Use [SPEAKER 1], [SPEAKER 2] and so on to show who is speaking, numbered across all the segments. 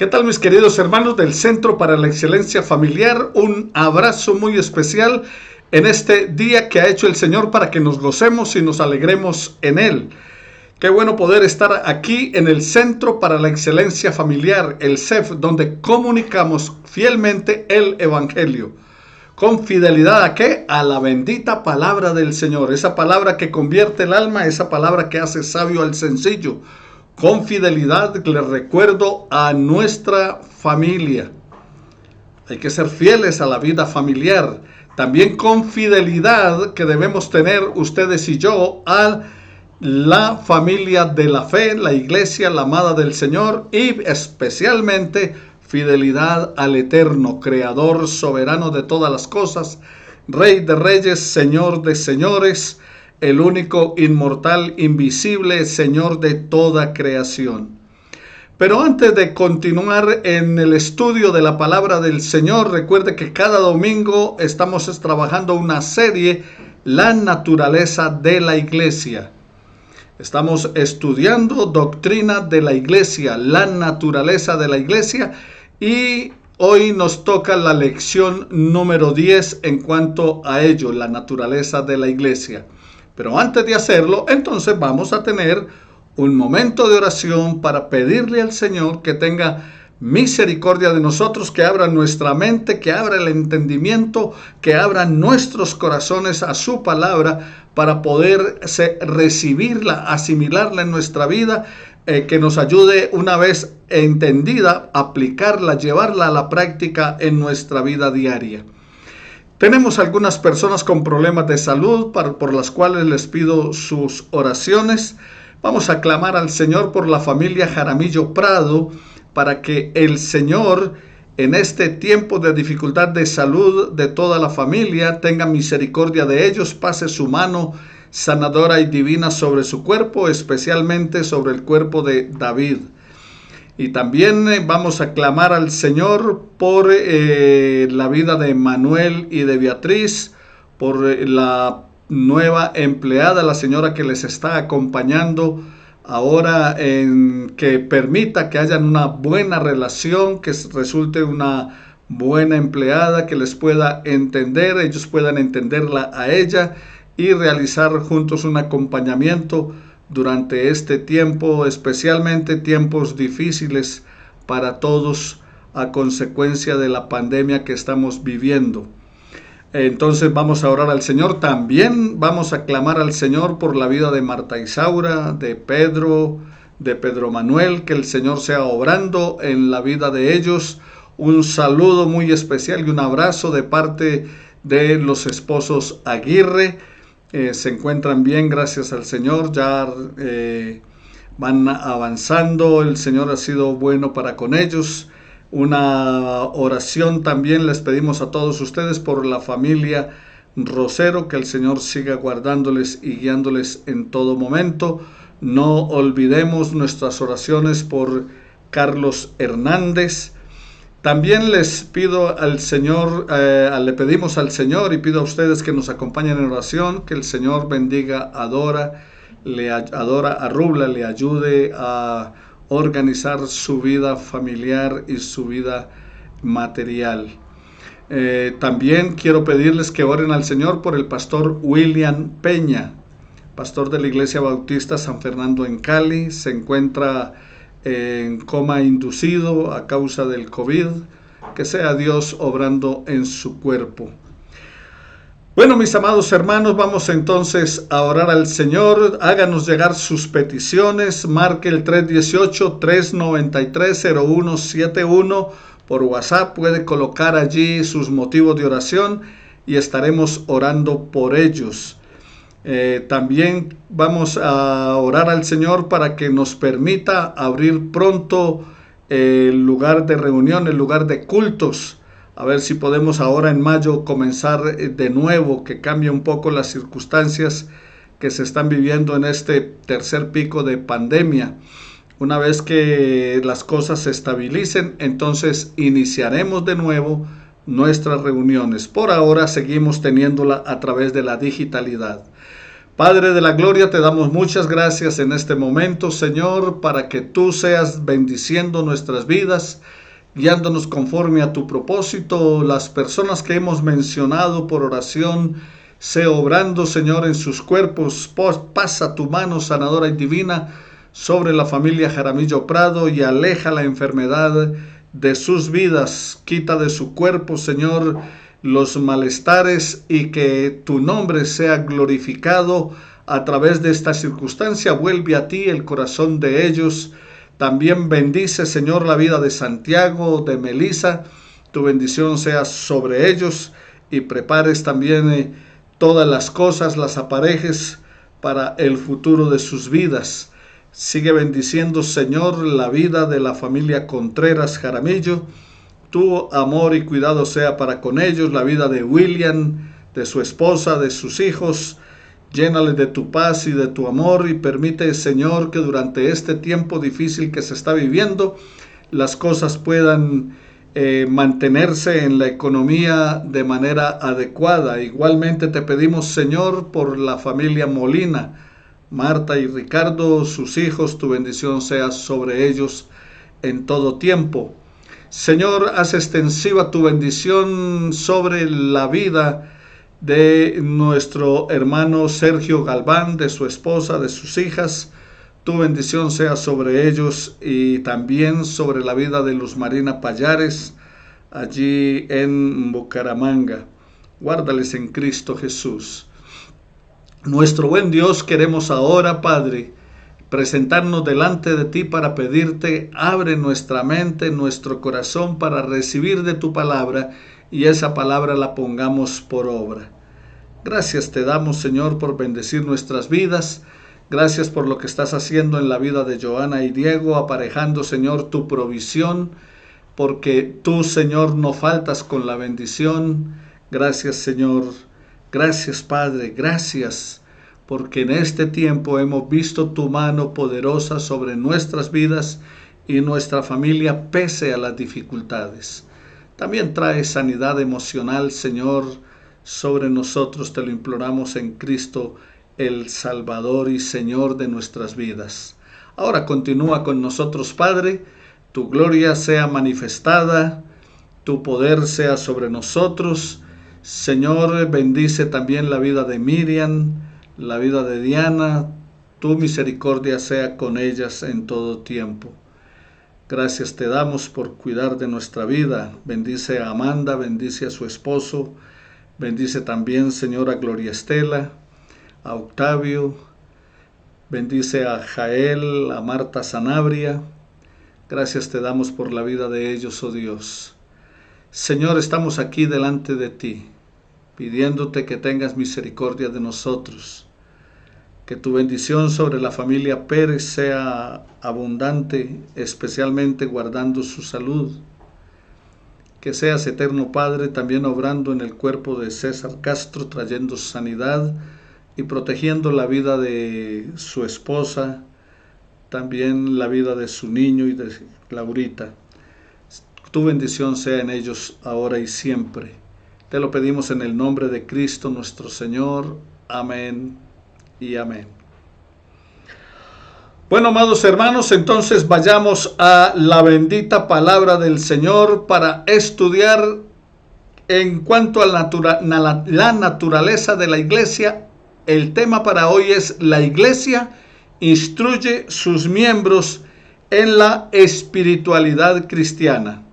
[SPEAKER 1] ¿Qué tal, mis queridos hermanos del Centro para la Excelencia Familiar? Un abrazo muy especial en este día que ha hecho el Señor para que nos gocemos y nos alegremos en Él. Qué bueno poder estar aquí en el Centro para la Excelencia Familiar, el CEF, donde comunicamos fielmente el Evangelio. ¿Con fidelidad a qué? A la bendita palabra del Señor. Esa palabra que convierte el alma, esa palabra que hace sabio al sencillo. Con fidelidad les recuerdo a nuestra familia. Hay que ser fieles a la vida familiar. También con fidelidad que debemos tener ustedes y yo a la familia de la fe, la iglesia, la amada del Señor, y especialmente fidelidad al Eterno, Creador, soberano de todas las cosas, Rey de reyes, Señor de señores, el único, inmortal, invisible, Señor de toda creación. Pero antes de continuar en el estudio de la palabra del Señor, recuerde que cada domingo estamos trabajando una serie, La naturaleza de la iglesia. Estamos estudiando doctrina de la iglesia, la naturaleza de la iglesia, y hoy nos toca la lección número 10 en cuanto a ello, la naturaleza de la iglesia. Pero antes de hacerlo, entonces vamos a tener un momento de oración para pedirle al Señor que tenga misericordia de nosotros, que abra nuestra mente, que abra el entendimiento, que abra nuestros corazones a su palabra para poder recibirla, asimilarla en nuestra vida, que nos ayude una vez entendida, aplicarla, llevarla a la práctica en nuestra vida diaria. Tenemos algunas personas con problemas de salud por las cuales les pido sus oraciones. Vamos a clamar al Señor por la familia Jaramillo Prado para que el Señor en este tiempo de dificultad de salud de toda la familia tenga misericordia de ellos, pase su mano sanadora y divina sobre su cuerpo, especialmente sobre el cuerpo de David. Y también vamos a clamar al Señor por la vida de Manuel y de Beatriz, por la nueva empleada, la señora que les está acompañando ahora, en que permita que hayan una buena relación, que resulte una buena empleada, que les pueda entender, ellos puedan entenderla a ella y realizar juntos un acompañamiento durante este tiempo, especialmente tiempos difíciles para todos a consecuencia de la pandemia que estamos viviendo. Entonces vamos a orar al Señor. También vamos a clamar al Señor por la vida de Marta Isaura, de Pedro Manuel, que el Señor sea obrando en la vida de ellos. Un saludo muy especial y un abrazo de parte de los esposos Aguirre. Se encuentran bien, gracias al Señor, ya van avanzando, el Señor ha sido bueno para con ellos. Una oración también les pedimos a todos ustedes por la familia Rosero, que el Señor siga guardándoles y guiándoles en todo momento. No olvidemos nuestras oraciones por Carlos Hernández. También les pido al Señor, le pedimos al Señor y pido a ustedes que nos acompañen en oración, que el Señor bendiga a Dora, a Rubla, le ayude a organizar su vida familiar y su vida material. También quiero pedirles que oren al Señor por el pastor William Peña, pastor de la Iglesia Bautista San Fernando en Cali. Se encuentra en coma inducido a causa del COVID, que sea Dios obrando en su cuerpo. Bueno, mis amados hermanos, vamos entonces a orar al Señor. Háganos llegar sus peticiones, marque el 318-393-0171 por WhatsApp, puede colocar allí sus motivos de oración y estaremos orando por ellos. También vamos a orar al Señor para que nos permita abrir pronto el lugar de reunión, el lugar de cultos. A ver si podemos ahora en mayo comenzar de nuevo, que cambie un poco las circunstancias que se están viviendo en este tercer pico de pandemia. Una vez que las cosas se estabilicen, entonces iniciaremos de nuevo nuestras reuniones. Por ahora seguimos teniéndola a través de la digitalidad. Padre de la gloria, te damos muchas gracias en este momento, Señor, para que tú seas bendiciendo nuestras vidas, guiándonos conforme a tu propósito. Las personas que hemos mencionado por oración, sea obrando, Señor, en sus cuerpos. Pasa tu mano sanadora y divina sobre la familia Jaramillo Prado y aleja la enfermedad de sus vidas. Quita de su cuerpo, Señor, los malestares y que tu nombre sea glorificado a través de esta circunstancia. Vuelve a ti el corazón de ellos. También bendice, Señor, la vida de Santiago, de Melissa. Tu bendición sea sobre ellos y prepares también todas las cosas, las aparejes para el futuro de sus vidas. Sigue bendiciendo, Señor, la vida de la familia Contreras Jaramillo. Tu amor y cuidado sea para con ellos, la vida de William, de su esposa, de sus hijos. Llénale de tu paz y de tu amor y permite, Señor, que durante este tiempo difícil que se está viviendo, las cosas puedan mantenerse en la economía de manera adecuada. Igualmente te pedimos, Señor, por la familia Molina, Marta y Ricardo, sus hijos, tu bendición sea sobre ellos en todo tiempo. Señor, haz extensiva tu bendición sobre la vida de nuestro hermano Sergio Galván, de su esposa, de sus hijas. Tu bendición sea sobre ellos y también sobre la vida de Luz Marina Payares, allí en Bucaramanga. Guárdales en Cristo Jesús. Nuestro buen Dios, queremos ahora, Padre, presentarnos delante de ti para pedirte, abre nuestra mente, nuestro corazón para recibir de tu palabra y esa palabra la pongamos por obra. Gracias te damos, Señor, por bendecir nuestras vidas. Gracias por lo que estás haciendo en la vida de Joana y Diego, aparejando, Señor, tu provisión, porque tú, Señor, no faltas con la bendición. Gracias, Señor. Gracias, Padre. Gracias, porque en este tiempo hemos visto tu mano poderosa sobre nuestras vidas y nuestra familia pese a las dificultades. También trae sanidad emocional, Señor, sobre nosotros. Te lo imploramos en Cristo, el Salvador y Señor de nuestras vidas. Ahora continúa con nosotros, Padre. Tu gloria sea manifestada, tu poder sea sobre nosotros. Señor, bendice también la vida de Miriam, la vida de Diana. Tu misericordia sea con ellas en todo tiempo. Gracias te damos por cuidar de nuestra vida. Bendice a Amanda, bendice a su esposo. Bendice también, Señor, a Gloria Estela, a Octavio. Bendice a Jael, a Marta Sanabria. Gracias te damos por la vida de ellos, oh Dios. Señor, estamos aquí delante de ti, pidiéndote que tengas misericordia de nosotros. Que tu bendición sobre la familia Pérez sea abundante, especialmente guardando su salud. Que seas, eterno Padre, también obrando en el cuerpo de César Castro, trayendo sanidad y protegiendo la vida de su esposa, también la vida de su niño y de Laurita. Tu bendición sea en ellos ahora y siempre. Te lo pedimos en el nombre de Cristo nuestro Señor. Amén y amén. Bueno, amados hermanos, entonces vayamos a la bendita palabra del Señor para estudiar en cuanto a la naturaleza de la iglesia. El tema para hoy es: la iglesia instruye sus miembros en la espiritualidad cristiana.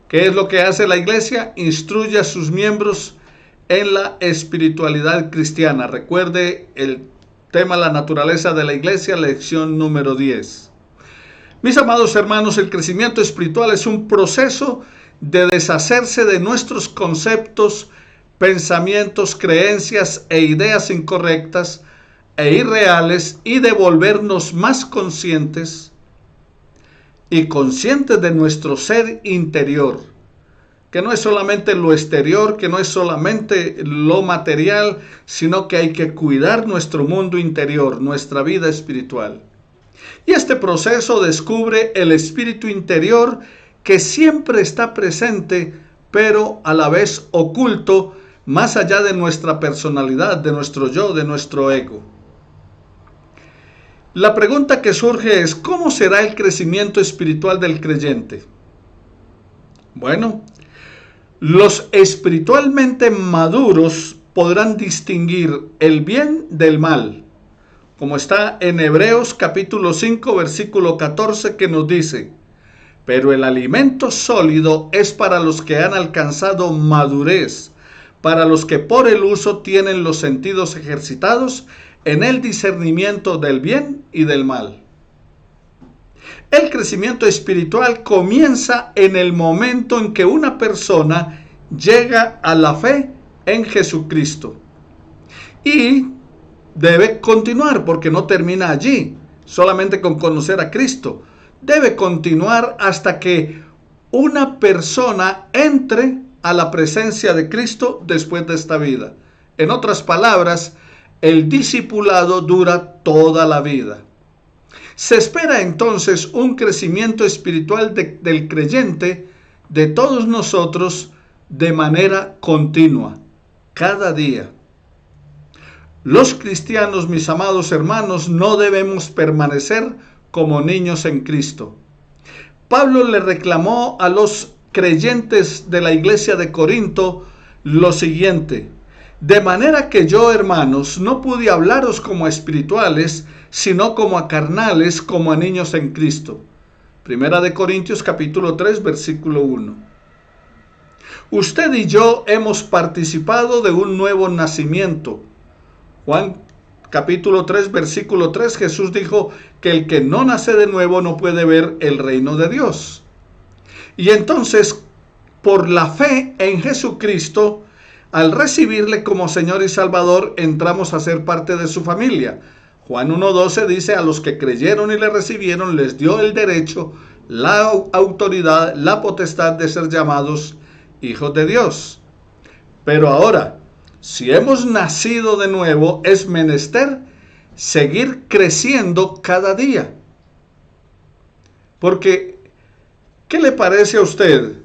[SPEAKER 1] ¿Qué es lo que hace la iglesia? Instruye a sus miembros en la espiritualidad cristiana. Recuerde el tema: la naturaleza de la iglesia, lección número 10. Mis amados hermanos, el crecimiento espiritual es un proceso de deshacerse de nuestros conceptos, pensamientos, creencias e ideas incorrectas e irreales y de volvernos más conscientes y conscientes de nuestro ser interior, que no es solamente lo exterior, que no es solamente lo material, sino que hay que cuidar nuestro mundo interior, nuestra vida espiritual. Y este proceso descubre el espíritu interior que siempre está presente, pero a la vez oculto, más allá de nuestra personalidad, de nuestro yo, de nuestro ego. La pregunta que surge es, ¿cómo será el crecimiento espiritual del creyente? Bueno, los espiritualmente maduros podrán distinguir el bien del mal, como está en Hebreos capítulo 5, versículo 14, que nos dice: pero el alimento sólido es para los que han alcanzado madurez, para los que por el uso tienen los sentidos ejercitados en el discernimiento del bien y del mal. El crecimiento espiritual comienza en el momento en que una persona llega a la fe en Jesucristo. Y debe continuar, porque no termina allí, solamente con conocer a Cristo. Debe continuar hasta que una persona entre a la presencia de Cristo después de esta vida. En otras palabras, el discipulado dura toda la vida. Se espera entonces un crecimiento espiritual del creyente, de todos nosotros, de manera continua, cada día. Los cristianos, mis amados hermanos, no debemos permanecer como niños en Cristo. Pablo le reclamó a los creyentes de la iglesia de Corinto lo siguiente: de manera que yo, hermanos, no pude hablaros como a espirituales, sino como a carnales, como a niños en Cristo. Primera de Corintios capítulo 3, versículo 1. Usted y yo hemos participado de un nuevo nacimiento. Juan capítulo 3, versículo 3, Jesús dijo que el que no nace de nuevo no puede ver el reino de Dios. Y entonces, por la fe en Jesucristo, al recibirle como Señor y Salvador, entramos a ser parte de su familia. Juan 1:12 dice: a los que creyeron y le recibieron, les dio el derecho, la autoridad, la potestad de ser llamados hijos de Dios. Pero ahora, si hemos nacido de nuevo, es menester seguir creciendo cada día. Porque, ¿qué le parece a usted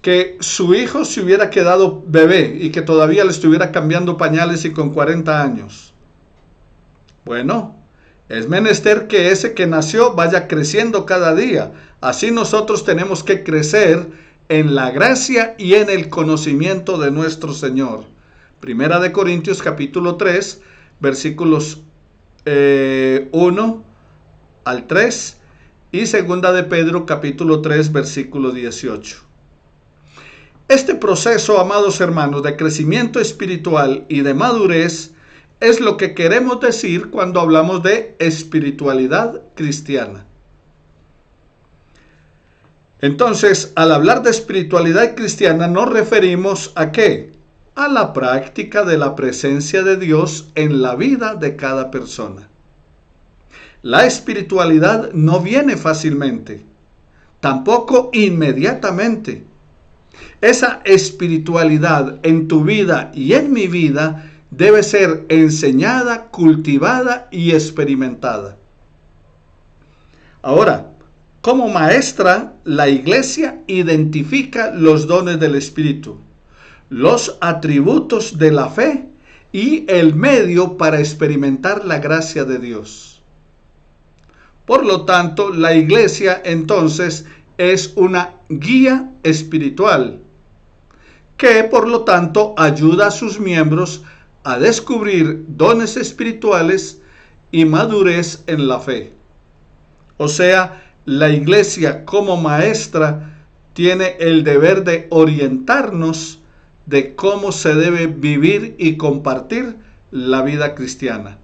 [SPEAKER 1] que su hijo se hubiera quedado bebé y que todavía le estuviera cambiando pañales y con 40 años? Bueno, es menester que ese que nació vaya creciendo cada día. Así nosotros tenemos que crecer en la gracia y en el conocimiento de nuestro Señor. Primera de Corintios capítulo 3, versículos 1 al 3 y segunda de Pedro capítulo 3, versículo 18. Este proceso, amados hermanos, de crecimiento espiritual y de madurez es lo que queremos decir cuando hablamos de espiritualidad cristiana. Entonces, al hablar de espiritualidad cristiana, nos referimos ¿a qué? A la práctica de la presencia de Dios en la vida de cada persona. La espiritualidad no viene fácilmente, tampoco inmediatamente. Esa espiritualidad en tu vida y en mi vida debe ser enseñada, cultivada y experimentada. Ahora, como maestra, la iglesia identifica los dones del Espíritu, los atributos de la fe y el medio para experimentar la gracia de Dios. Por lo tanto, la iglesia entonces es una guía espiritual que por lo tanto ayuda a sus miembros a descubrir dones espirituales y madurez en la fe. O sea, la iglesia como maestra tiene el deber de orientarnos de cómo se debe vivir y compartir la vida cristiana.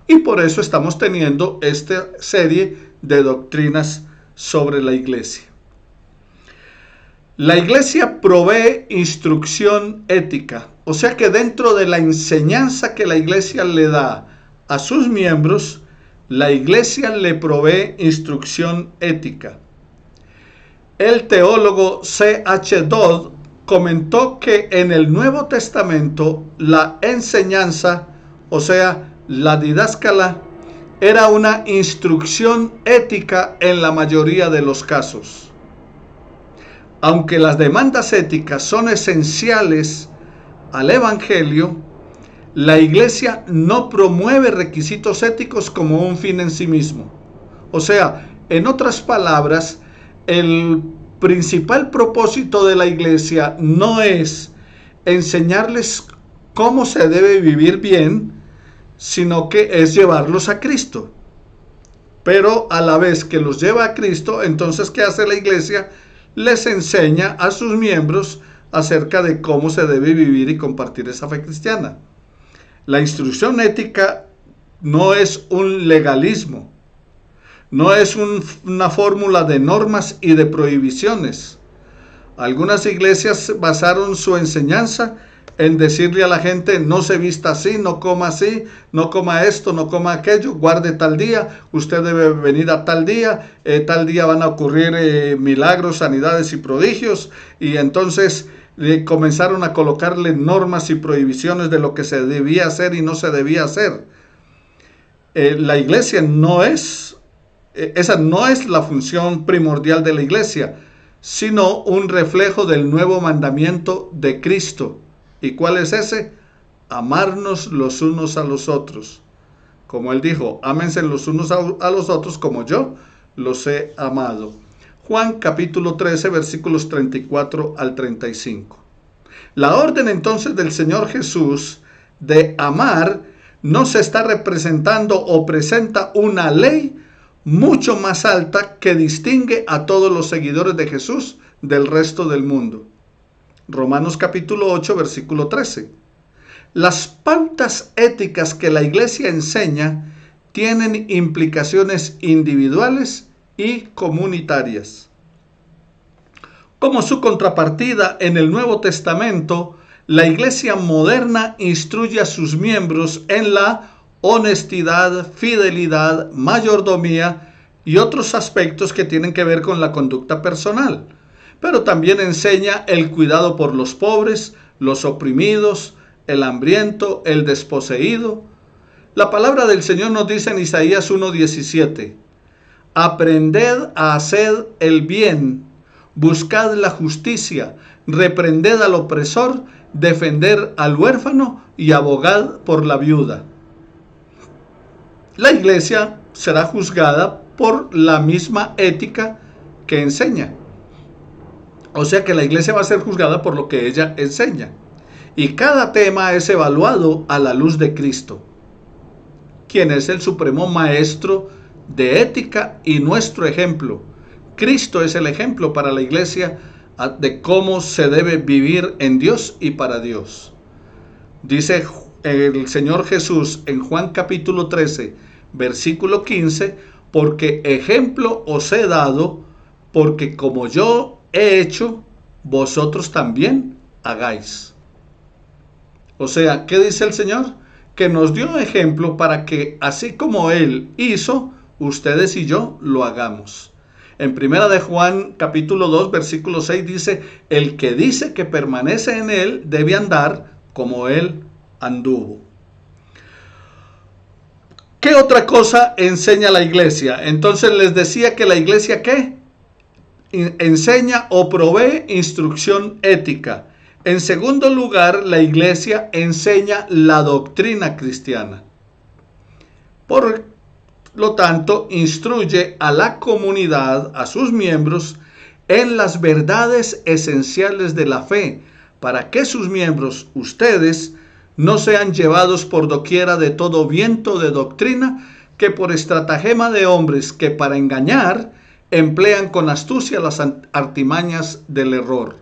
[SPEAKER 1] Y por eso estamos teniendo esta serie de doctrinas sobre la iglesia. La iglesia provee instrucción ética, o sea que dentro de la enseñanza que la iglesia le da a sus miembros, la iglesia le provee instrucción ética. El teólogo C.H. Dodd comentó que en el Nuevo Testamento la enseñanza, o sea, la didáscala, era una instrucción ética en la mayoría de los casos. Aunque las demandas éticas son esenciales al Evangelio, la iglesia no promueve requisitos éticos como un fin en sí mismo. O sea, en otras palabras, el principal propósito de la iglesia no es enseñarles cómo se debe vivir bien, sino que es llevarlos a Cristo. Pero a la vez que los lleva a Cristo, entonces, ¿qué hace la iglesia? Les enseña a sus miembros acerca de cómo se debe vivir y compartir esa fe cristiana. La instrucción ética no es un legalismo, no es una fórmula de normas y de prohibiciones. Algunas iglesias basaron su enseñanza en decirle a la gente: no se vista así, no coma esto, no coma aquello, guarde tal día, usted debe venir a tal día van a ocurrir milagros, sanidades y prodigios. Y entonces comenzaron a colocarle normas y prohibiciones de lo que se debía hacer y no se debía hacer. La iglesia esa no es la función primordial de la iglesia, sino un reflejo del nuevo mandamiento de Cristo. ¿Y cuál es ese? Amarnos los unos a los otros. Como él dijo: ámense los unos a los otros como yo los he amado. Juan capítulo 13, versículos 34 al 35. La orden entonces del Señor Jesús de amar no se está representando o presenta una ley mucho más alta que distingue a todos los seguidores de Jesús del resto del mundo. Romanos capítulo 8, versículo 13. Las pautas éticas que la iglesia enseña tienen implicaciones individuales y comunitarias. Como su contrapartida, en el Nuevo Testamento, la iglesia moderna instruye a sus miembros en la honestidad, fidelidad, mayordomía y otros aspectos que tienen que ver con la conducta personal. Pero también enseña el cuidado por los pobres, los oprimidos, el hambriento, el desposeído. La palabra del Señor nos dice en Isaías 1:17: aprended a hacer el bien, buscad la justicia, reprended al opresor, defender al huérfano y abogad por la viuda. La iglesia será juzgada por la misma ética que enseña. O sea que la iglesia va a ser juzgada por lo que ella enseña. Y cada tema es evaluado a la luz de Cristo, quien es el supremo maestro de ética y nuestro ejemplo. Cristo es el ejemplo para la iglesia de cómo se debe vivir en Dios y para Dios. Dice el Señor Jesús en Juan capítulo 13, versículo 15: porque ejemplo os he dado, porque como yo he hecho, vosotros también hagáis. O sea, ¿qué dice el Señor? Que nos dio ejemplo para que, así como Él hizo, ustedes y yo lo hagamos. En primera de Juan capítulo 2, versículo 6 dice: el que dice que permanece en Él debe andar como Él anduvo. ¿Qué otra cosa enseña la iglesia? Entonces les decía que la iglesia, ¿qué? Enseña o provee instrucción ética. En segundo lugar, la iglesia enseña la doctrina cristiana. Por lo tanto, instruye a la comunidad, a sus miembros, en las verdades esenciales de la fe, para que sus miembros, ustedes, no sean llevados por doquiera de todo viento de doctrina que por estratagema de hombres que para engañar emplean con astucia las artimañas del error.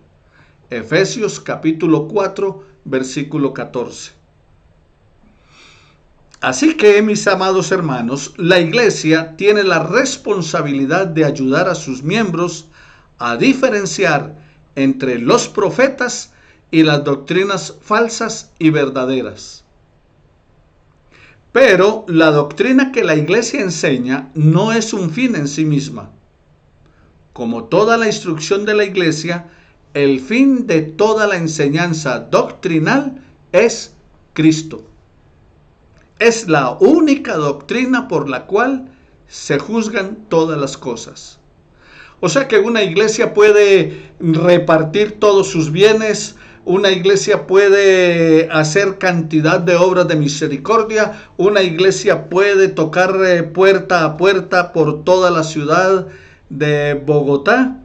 [SPEAKER 1] Efesios capítulo 4, versículo 14. Así que, mis amados hermanos, la iglesia tiene la responsabilidad de ayudar a sus miembros a diferenciar entre los profetas y las doctrinas falsas y verdaderas. Pero la doctrina que la iglesia enseña no es un fin en sí misma. Como toda la instrucción de la iglesia, el fin de toda la enseñanza doctrinal es Cristo. Es la única doctrina por la cual se juzgan todas las cosas. O sea que una iglesia puede repartir todos sus bienes, Una iglesia puede hacer cantidad de obras de misericordia. Una iglesia puede tocar puerta a puerta por toda la ciudad de Bogotá.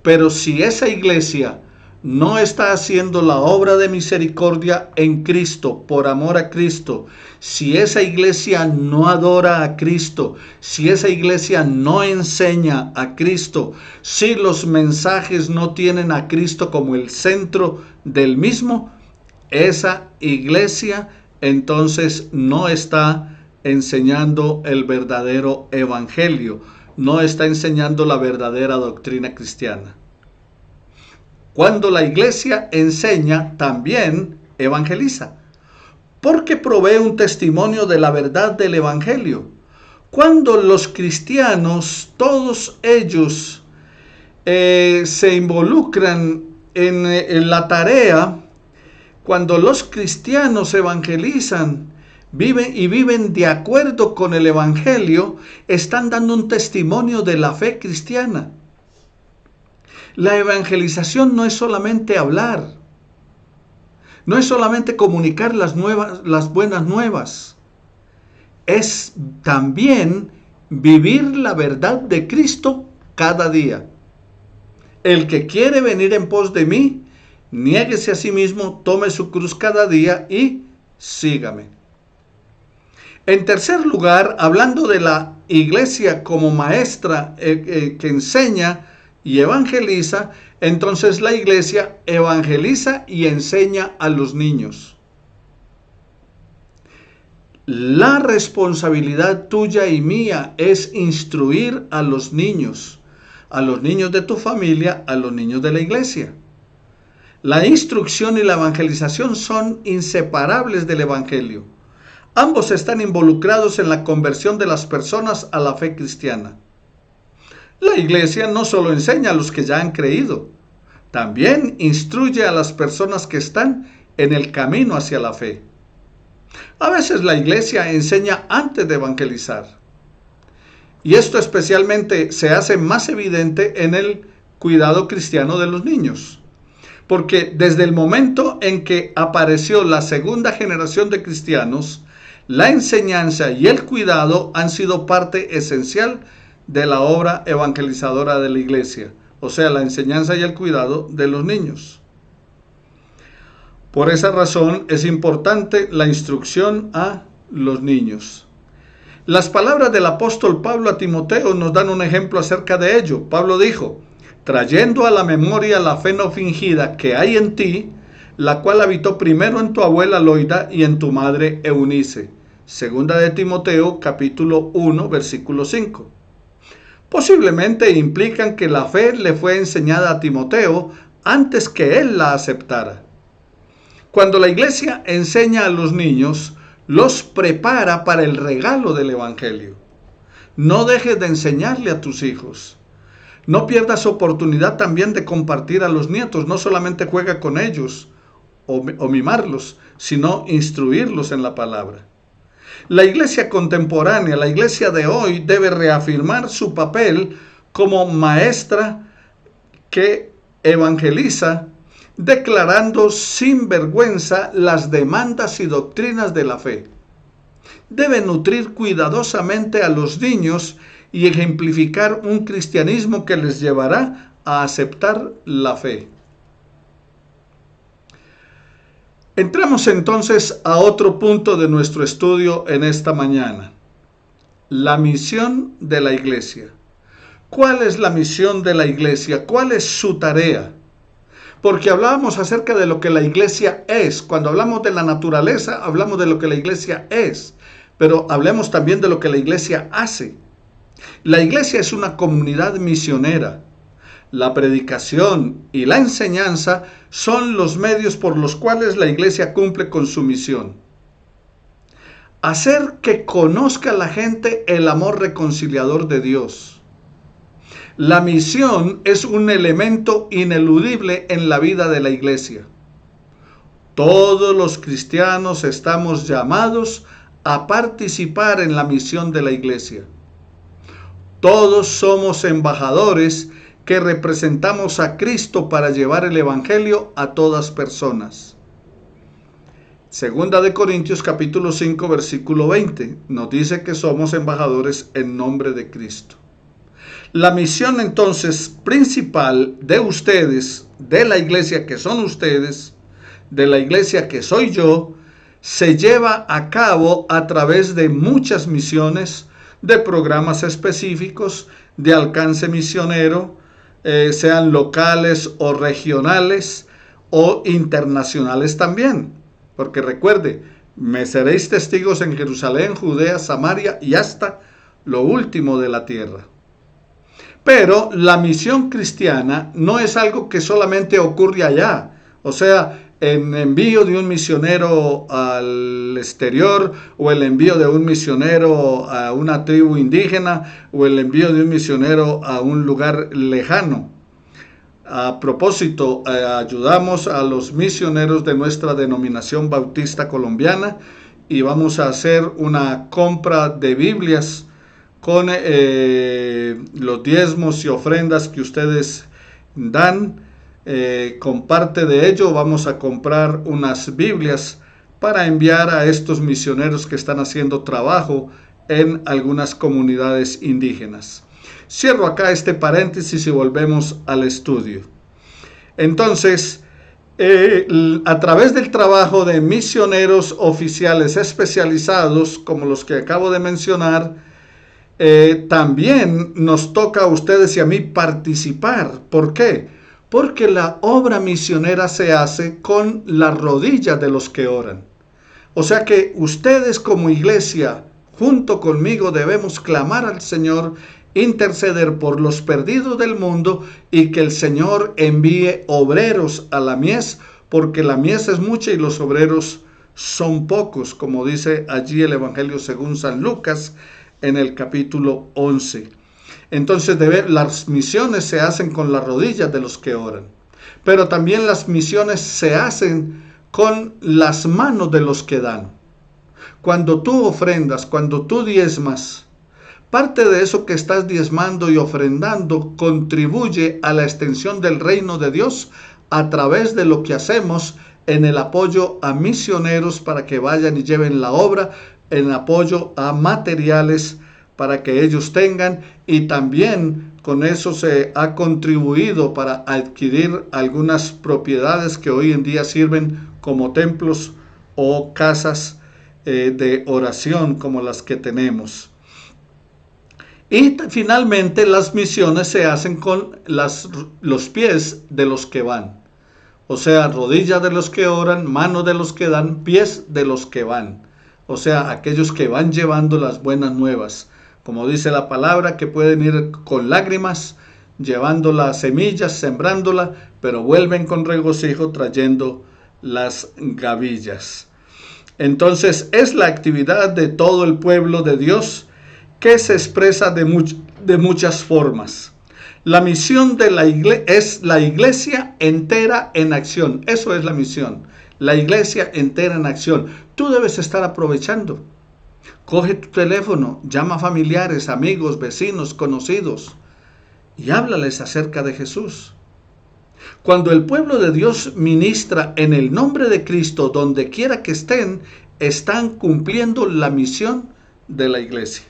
[SPEAKER 1] Pero si esa iglesia no está haciendo la obra de misericordia en Cristo, por amor a Cristo, si esa iglesia no adora a Cristo, si esa iglesia no enseña a Cristo, si los mensajes no tienen a Cristo como el centro del mismo, esa iglesia entonces no está enseñando el verdadero evangelio, no está enseñando la verdadera doctrina cristiana. Cuando la iglesia enseña, también evangeliza, porque provee un testimonio de la verdad del evangelio. Cuando los cristianos, todos ellos, se involucran en la tarea, cuando los cristianos evangelizan, viven de acuerdo con el evangelio, están dando un testimonio de la fe cristiana. La evangelización no es solamente hablar, no es solamente comunicar las buenas nuevas, es también vivir la verdad de Cristo cada día. El que quiere venir en pos de mí, niéguese a sí mismo, tome su cruz cada día y sígame. En tercer lugar, hablando de la iglesia como maestra que enseña y evangeliza, entonces la iglesia evangeliza y enseña a los niños. La responsabilidad tuya y mía es instruir a los niños de tu familia, a los niños de la iglesia. La instrucción y la evangelización son inseparables del evangelio. Ambos están involucrados en la conversión de las personas a la fe cristiana. La iglesia no solo enseña a los que ya han creído, también instruye a las personas que están en el camino hacia la fe. A veces la iglesia enseña antes de evangelizar. Y esto especialmente se hace más evidente en el cuidado cristiano de los niños. Porque desde el momento en que apareció la segunda generación de cristianos, la enseñanza y el cuidado han sido parte esencial de la obra evangelizadora de la iglesia, o sea, la enseñanza y el cuidado de los niños. Por esa razón es importante la instrucción a los niños. Las palabras del apóstol Pablo a Timoteo nos dan un ejemplo acerca de ello. Pablo dijo: trayendo a la memoria la fe no fingida que hay en ti, la cual habitó primero en tu abuela Loida y en tu madre Eunice. Segunda de Timoteo, capítulo 1, versículo 5. Posiblemente implican que la fe le fue enseñada a Timoteo antes que él la aceptara. Cuando la iglesia enseña a los niños, los prepara para el regalo del evangelio. No dejes de enseñarle a tus hijos. No pierdas oportunidad también de compartir a los nietos. No solamente juega con ellos o mimarlos, sino instruirlos en la palabra. La iglesia contemporánea, la iglesia de hoy, debe reafirmar su papel como maestra que evangeliza, declarando sin vergüenza las demandas y doctrinas de la fe. Debe nutrir cuidadosamente a los niños y ejemplificar un cristianismo que les llevará a aceptar la fe. Entramos entonces a otro punto de nuestro estudio en esta mañana. La misión de la iglesia. ¿Cuál es la misión de la iglesia? ¿Cuál es su tarea? Porque hablábamos acerca de lo que la iglesia es. Cuando hablamos de la naturaleza, hablamos de lo que la iglesia es. Pero hablemos también de lo que la iglesia hace. La iglesia es una comunidad misionera. La predicación y la enseñanza son los medios por los cuales la iglesia cumple con su misión. Hacer que conozca la gente el amor reconciliador de Dios. La misión es un elemento ineludible en la vida de la iglesia. Todos los cristianos estamos llamados a participar en la misión de la iglesia. Todos somos embajadores que representamos a Cristo para llevar el Evangelio a todas personas. Segunda de Corintios capítulo 5 versículo 20 nos dice que somos embajadores en nombre de Cristo. La misión entonces principal de ustedes, de la iglesia que son ustedes, de la iglesia que soy yo, se lleva a cabo a través de muchas misiones, de programas específicos, de alcance misionero, sean locales o regionales o internacionales también. Porque recuerde, me seréis testigos en Jerusalén, Judea, Samaria y hasta lo último de la tierra. Pero la misión cristiana no es algo que solamente ocurre allá. O sea, el envío de un misionero al exterior, o el envío de un misionero a una tribu indígena, o el envío de un misionero a un lugar lejano. A propósito, ayudamos a los misioneros de nuestra denominación bautista colombiana y vamos a hacer una compra de Biblias con los diezmos y ofrendas que ustedes dan. Con parte de ello vamos a comprar unas Biblias para enviar a estos misioneros que están haciendo trabajo en algunas comunidades indígenas. Cierro acá este paréntesis y volvemos al estudio. Entonces, a través del trabajo de misioneros oficiales especializados, como los que acabo de mencionar, también nos toca a ustedes y a mí participar. ¿Por qué? Porque la obra misionera se hace con la rodilla de los que oran. O sea que ustedes como iglesia, junto conmigo, debemos clamar al Señor, interceder por los perdidos del mundo y que el Señor envíe obreros a la mies, porque la mies es mucha y los obreros son pocos, como dice allí el Evangelio según San Lucas en el capítulo 11. Entonces las misiones se hacen con las rodillas de los que oran, pero también las misiones se hacen con las manos de los que dan. Cuando tú ofrendas, cuando tú diezmas, parte de eso que estás diezmando y ofrendando contribuye a la extensión del reino de Dios a través de lo que hacemos en el apoyo a misioneros para que vayan y lleven la obra, en apoyo a materiales para que ellos tengan, y también con eso se ha contribuido para adquirir algunas propiedades que hoy en día sirven como templos o casas de oración como las que tenemos. Y finalmente las misiones se hacen con los pies de los que van. O sea, rodillas de los que oran, manos de los que dan, pies de los que van. O sea, aquellos que van llevando las buenas nuevas. Como dice la palabra, que pueden ir con lágrimas, llevando las semillas, sembrándola, pero vuelven con regocijo trayendo las gavillas. Entonces es la actividad de todo el pueblo de Dios que se expresa de muchas formas. La misión de la iglesia es la iglesia entera en acción. Eso es la misión. La iglesia entera en acción. Tú debes estar aprovechando. Coge tu teléfono, llama a familiares, amigos, vecinos, conocidos y háblales acerca de Jesús. Cuando el pueblo de Dios ministra en el nombre de Cristo donde quiera que estén, están cumpliendo la misión de la iglesia.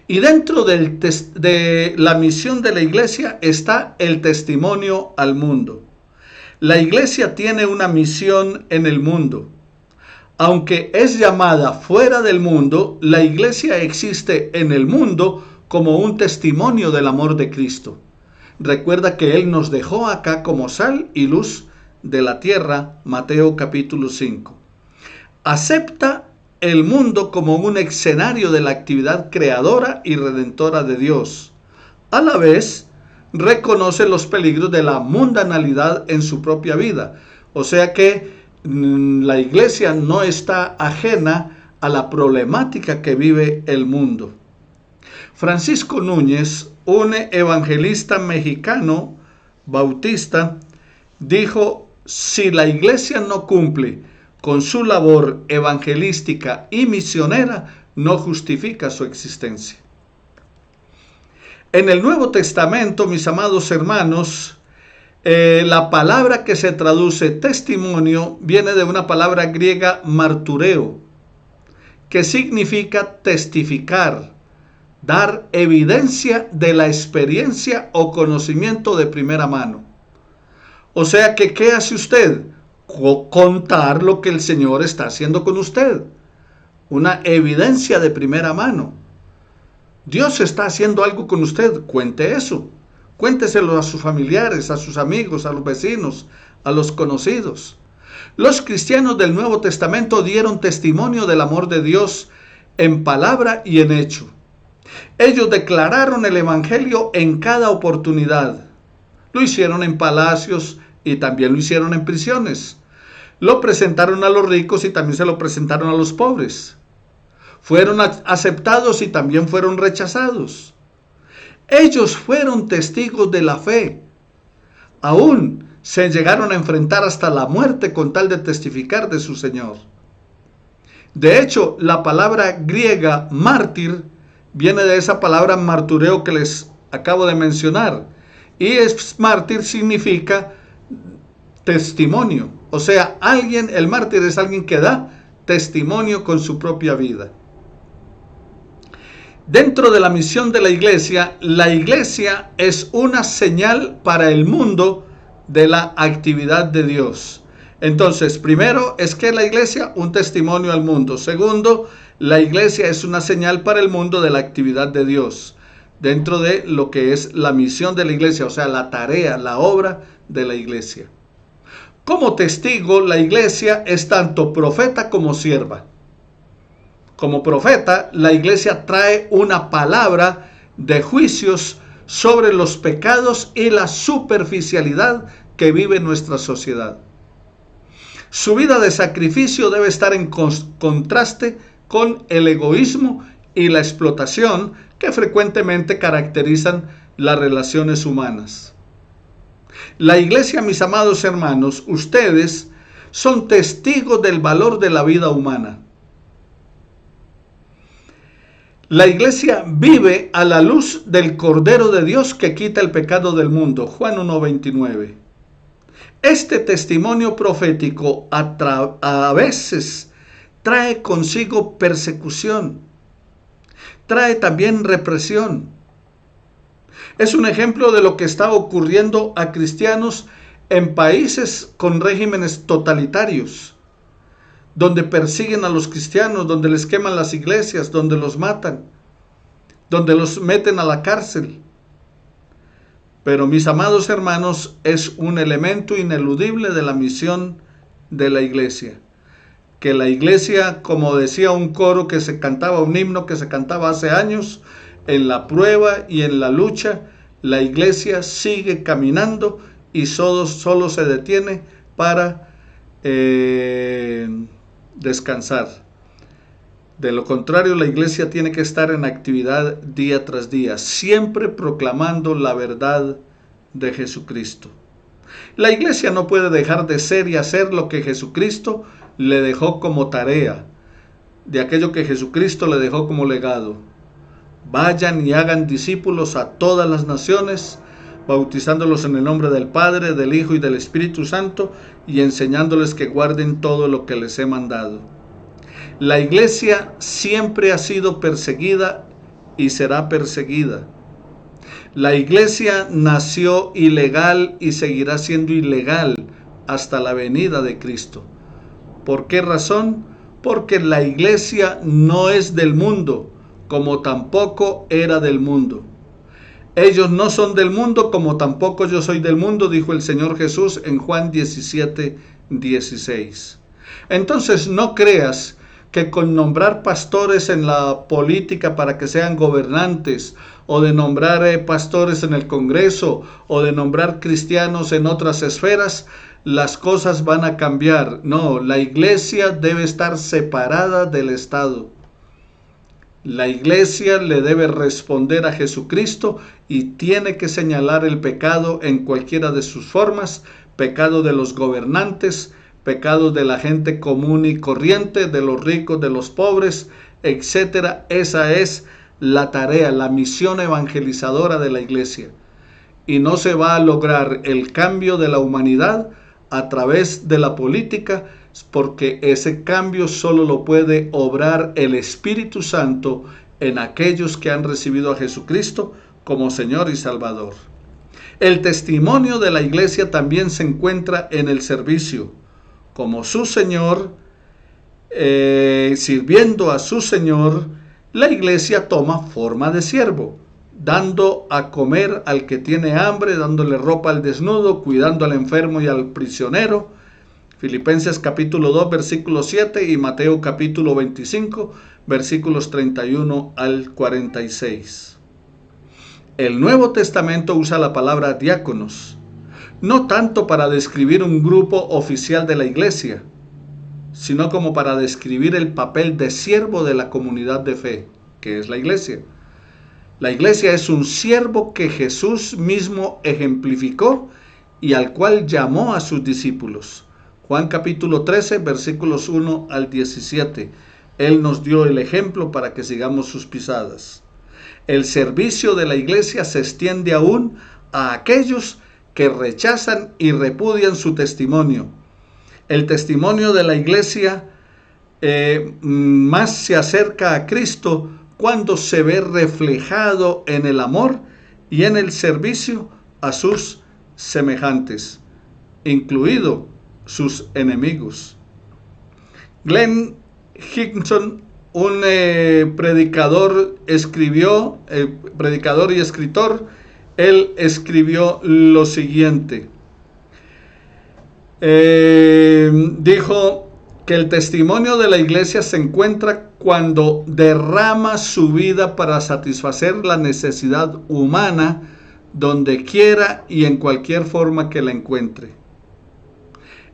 [SPEAKER 1] Y dentro de la misión de la iglesia está el testimonio al mundo. La iglesia tiene una misión en el mundo. Aunque es llamada fuera del mundo, la iglesia existe en el mundo como un testimonio del amor de Cristo. Recuerda que Él nos dejó acá como sal y luz de la tierra, Mateo capítulo 5. Acepta el mundo como un escenario de la actividad creadora y redentora de Dios. A la vez, reconoce los peligros de la mundanalidad en su propia vida. O sea que la iglesia no está ajena a la problemática que vive el mundo. Francisco Núñez, un evangelista mexicano bautista, dijo: si la iglesia no cumple con su labor evangelística y misionera, no justifica su existencia. En el Nuevo Testamento, mis amados hermanos, la palabra que se traduce testimonio viene de una palabra griega martureo, que significa testificar, dar evidencia de la experiencia o conocimiento de primera mano. O sea que, ¿qué hace usted? Contar lo que el Señor está haciendo con usted. Una evidencia de primera mano. Dios está haciendo algo con usted, cuente eso. Cuénteselo a sus familiares, a sus amigos, a los vecinos, a los conocidos. Los cristianos del Nuevo Testamento dieron testimonio del amor de Dios en palabra y en hecho. Ellos declararon el Evangelio en cada oportunidad. Lo hicieron en palacios y también lo hicieron en prisiones. Lo presentaron a los ricos y también se lo presentaron a los pobres. Fueron aceptados y también fueron rechazados. Ellos fueron testigos de la fe. Aún se llegaron a enfrentar hasta la muerte con tal de testificar de su Señor. De hecho, la palabra griega mártir viene de esa palabra martureo que les acabo de mencionar. Y mártir significa testimonio. O sea, el mártir es alguien que da testimonio con su propia vida. Dentro de la misión de la iglesia es una señal para el mundo de la actividad de Dios. Entonces, primero es que la iglesia, un testimonio al mundo. Segundo, la iglesia es una señal para el mundo de la actividad de Dios. Dentro de lo que es la misión de la iglesia, o sea, la tarea, la obra de la iglesia. Como testigo, la iglesia es tanto profeta como sierva. Como profeta, la iglesia trae una palabra de juicios sobre los pecados y la superficialidad que vive nuestra sociedad. Su vida de sacrificio debe estar en contraste con el egoísmo y la explotación que frecuentemente caracterizan las relaciones humanas. La iglesia, mis amados hermanos, ustedes son testigos del valor de la vida humana. La iglesia vive a la luz del Cordero de Dios que quita el pecado del mundo. Juan 1:29. Este testimonio profético a veces trae consigo persecución, trae también represión. Es un ejemplo de lo que está ocurriendo a cristianos en países con regímenes totalitarios, donde persiguen a los cristianos, donde les queman las iglesias, donde los matan, donde los meten a la cárcel. Pero mis amados hermanos, es un elemento ineludible de la misión de la iglesia. Que la iglesia, como decía un coro que se cantaba, un himno que se cantaba hace años, en la prueba y en la lucha, la iglesia sigue caminando y solo se detiene para descansar. De lo contrario, la iglesia tiene que estar en actividad día tras día, siempre proclamando la verdad de Jesucristo. La iglesia no puede dejar de ser y hacer lo que Jesucristo le dejó como tarea, de aquello que Jesucristo le dejó como legado. Vayan y hagan discípulos a todas las naciones, bautizándolos en el nombre del Padre, del Hijo y del Espíritu Santo, y enseñándoles que guarden todo lo que les he mandado. La iglesia siempre ha sido perseguida y será perseguida. La iglesia nació ilegal y seguirá siendo ilegal hasta la venida de Cristo. ¿Por qué razón? Porque la iglesia no es del mundo, como tampoco era del mundo. Ellos no son del mundo, como tampoco yo soy del mundo, dijo el Señor Jesús en Juan 17:16. Entonces no creas que con nombrar pastores en la política para que sean gobernantes, o de nombrar pastores en el Congreso, o de nombrar cristianos en otras esferas, las cosas van a cambiar. No, la iglesia debe estar separada del Estado. La iglesia le debe responder a Jesucristo y tiene que señalar el pecado en cualquiera de sus formas, pecado de los gobernantes, pecado de la gente común y corriente, de los ricos, de los pobres, etc. Esa es la tarea, la misión evangelizadora de la iglesia. Y no se va a lograr el cambio de la humanidad a través de la política, porque ese cambio solo lo puede obrar el Espíritu Santo en aquellos que han recibido a Jesucristo como Señor y Salvador. El testimonio de la iglesia también se encuentra en el servicio. Como su Señor, sirviendo a su Señor, la iglesia toma forma de siervo, dando a comer al que tiene hambre, dándole ropa al desnudo, cuidando al enfermo y al prisionero. Filipenses capítulo 2, versículo 7 y Mateo capítulo 25, versículos 31 al 46. El Nuevo Testamento usa la palabra diáconos, no tanto para describir un grupo oficial de la iglesia, sino como para describir el papel de siervo de la comunidad de fe, que es la iglesia. La iglesia es un siervo que Jesús mismo ejemplificó y al cual llamó a sus discípulos. Juan capítulo 13, versículos 1 al 17. Él nos dio el ejemplo para que sigamos sus pisadas. El servicio de la iglesia se extiende aún a aquellos que rechazan y repudian su testimonio. El testimonio de la iglesia más se acerca a Cristo cuando se ve reflejado en el amor y en el servicio a sus semejantes, incluido sus enemigos. Glenn Higginson, un predicador y escritor, él escribió lo siguiente. Dijo que el testimonio de la iglesia se encuentra cuando derrama su vida para satisfacer la necesidad humana donde quiera y en cualquier forma que la encuentre.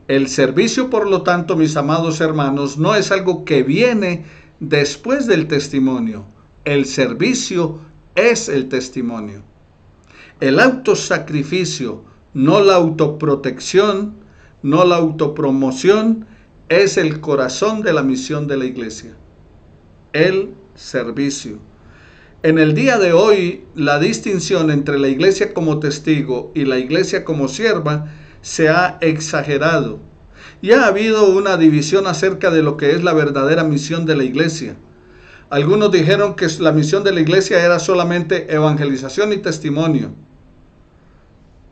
[SPEAKER 1] El servicio, por lo tanto, mis amados hermanos, no es algo que viene después del testimonio. El servicio es el testimonio. El autosacrificio, no la autoprotección, no la autopromoción, es el corazón de la misión de la iglesia. El servicio. En el día de hoy, la distinción entre la iglesia como testigo y la iglesia como sierva se ha exagerado. Y ha habido una división acerca de lo que es la verdadera misión de la iglesia. Algunos dijeron que la misión de la iglesia era solamente evangelización y testimonio.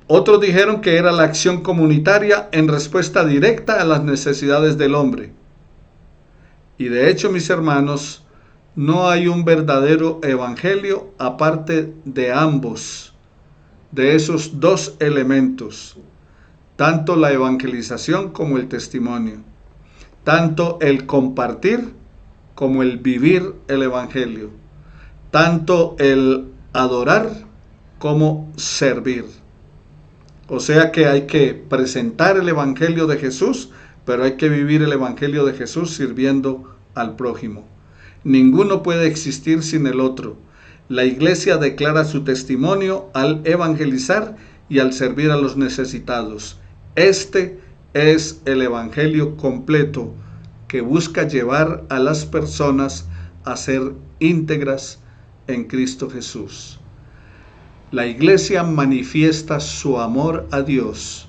[SPEAKER 1] Otros dijeron que era la acción comunitaria en respuesta directa a las necesidades del hombre. Y de hecho, mis hermanos, no hay un verdadero evangelio aparte de ambos, de esos dos elementos. Tanto la evangelización como el testimonio. Tanto el compartir como el vivir el evangelio. Tanto el adorar como servir. O sea que hay que presentar el evangelio de Jesús, pero hay que vivir el evangelio de Jesús sirviendo al prójimo. Ninguno puede existir sin el otro. La iglesia declara su testimonio al evangelizar y al servir a los necesitados. Este es el evangelio completo que busca llevar a las personas a ser íntegras en Cristo Jesús. La iglesia manifiesta su amor a Dios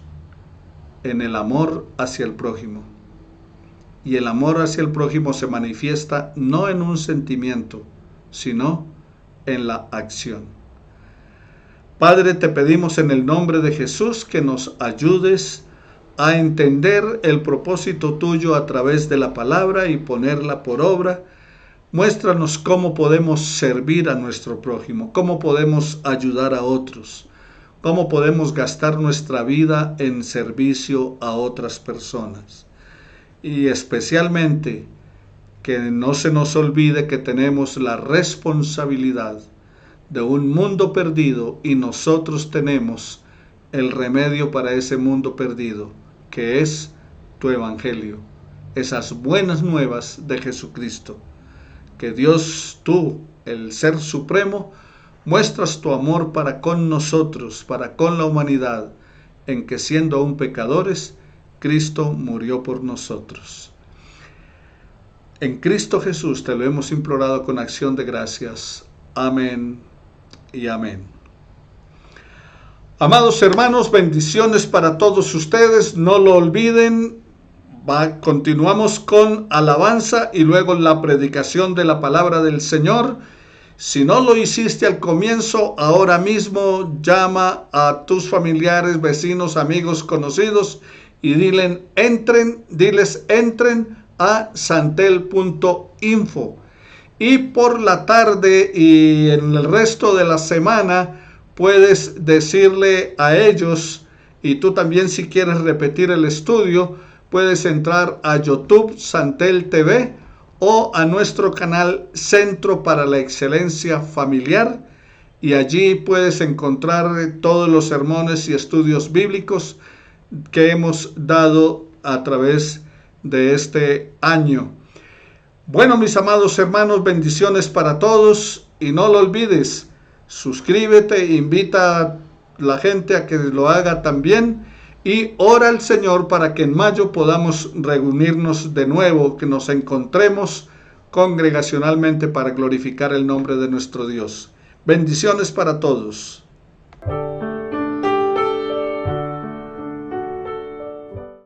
[SPEAKER 1] en el amor hacia el prójimo. Y el amor hacia el prójimo se manifiesta no en un sentimiento, sino en la acción. Padre, te pedimos en el nombre de Jesús que nos ayudes a entender el propósito tuyo a través de la palabra y ponerla por obra. Muéstranos cómo podemos servir a nuestro prójimo, cómo podemos ayudar a otros, cómo podemos gastar nuestra vida en servicio a otras personas. Y especialmente que no se nos olvide que tenemos la responsabilidad de un mundo perdido y nosotros tenemos el remedio para ese mundo perdido, que es tu evangelio, esas buenas nuevas de Jesucristo. Que Dios, tú, el Ser Supremo, muestras tu amor para con nosotros, para con la humanidad, en que siendo aún pecadores, Cristo murió por nosotros. En Cristo Jesús te lo hemos implorado con acción de gracias. Amén y amén. Amados hermanos, bendiciones para todos ustedes. No lo olviden. Continuamos con alabanza y luego la predicación de la palabra del Señor. Si no lo hiciste al comienzo, ahora mismo llama a tus familiares, vecinos, amigos, conocidos y diles entren a santel.info. Y por la tarde y en el resto de la semana puedes decirle a ellos, y tú también si quieres repetir el estudio, puedes entrar a YouTube Santel TV o a nuestro canal Centro para la Excelencia Familiar, y allí puedes encontrar todos los sermones y estudios bíblicos que hemos dado a través de este año. Bueno, mis amados hermanos, bendiciones para todos, y no lo olvides, suscríbete, invita a la gente a que lo haga también, y ora al Señor para que en mayo podamos reunirnos de nuevo, que nos encontremos congregacionalmente para glorificar el nombre de nuestro Dios. Bendiciones para todos.